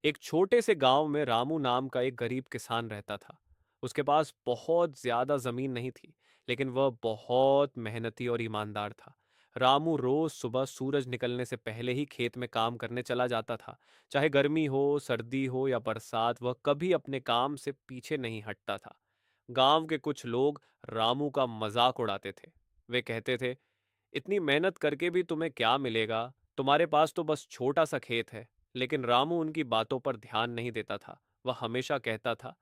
एक छोटे से गांव में रामू नाम का एक गरीब किसान रहता था। उसके पास बहुत ज्यादा जमीन नहीं थी, लेकिन वह बहुत मेहनती और ईमानदार था। रामू रोज सुबह सूरज निकलने से पहले ही खेत में काम करने चला जाता था। चाहे गर्मी हो, सर्दी हो या बरसात, वह कभी अपने काम से पीछे नहीं हटता था। गांव के कुछ लोग रामू का मजाक उड़ाते थे। वे कहते थे, इतनी मेहनत करके भी तुम्हें क्या मिलेगा? तुम्हारे पास तो बस छोटा सा खेत है। लेकिन रामू उनकी बातों पर ध्यान नहीं देता था। वह हमेशा कहता था,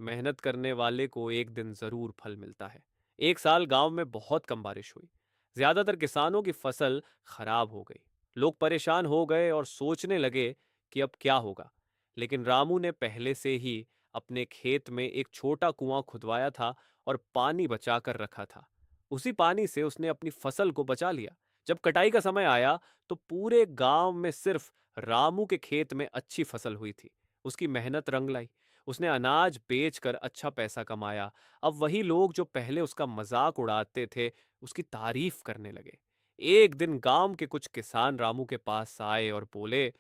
मेहनत करने वाले को एक दिन जरूर फल मिलता है। एक साल गांव में बहुत कम बारिश हुई। ज्यादातर किसानों की फसल खराब हो गई। लोग परेशान हो गए और सोचने लगे कि अब क्या होगा। लेकिन रामू ने पहले से ही अपने खेत में एक छोटा कुआं खुदवाया था और पानी बचा कर रखा था। उसी पानी से उसने अपनी फसल को बचा लिया। जब कटाई का समय आया तो पूरे गांव में सिर्फ रामू के खेत में अच्छी फसल हुई थी। उसकी मेहनत रंग लाई। उसने अनाज बेचकर अच्छा पैसा कमाया। अब वही लोग जो पहले उसका मजाक उड़ाते थे, उसकी तारीफ करने लगे। एक दिन गांव के कुछ किसान रामू के पास आए और बोले,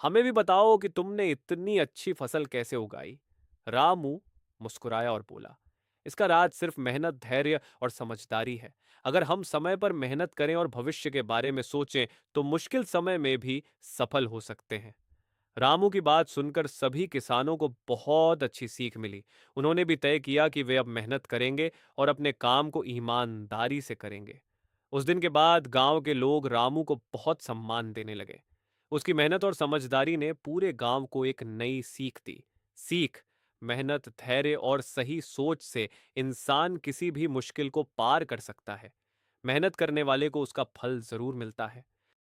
हमें भी बताओ कि तुमने इतनी अच्छी फसल कैसे उगाई। रामू मुस्कुराया और बोला, इसका राज सिर्फ मेहनत, धैर्य और समझदारी है। अगर हम समय पर मेहनत करें और भविष्य के बारे में सोचें तो मुश्किल समय में भी सफल हो सकते हैं। रामू की बात सुनकर सभी किसानों को बहुत अच्छी सीख मिली। उन्होंने भी तय किया कि वे अब मेहनत करेंगे और अपने काम को ईमानदारी से करेंगे। उस दिन के बाद गांव के लोग रामू को बहुत सम्मान देने लगे। उसकी मेहनत और समझदारी ने पूरे गांव को एक नई सीख दी। सीख, मेहनत, धैर्य और सही सोच से इंसान किसी भी मुश्किल को पार कर सकता है। मेहनत करने वाले को उसका फल जरूर मिलता है।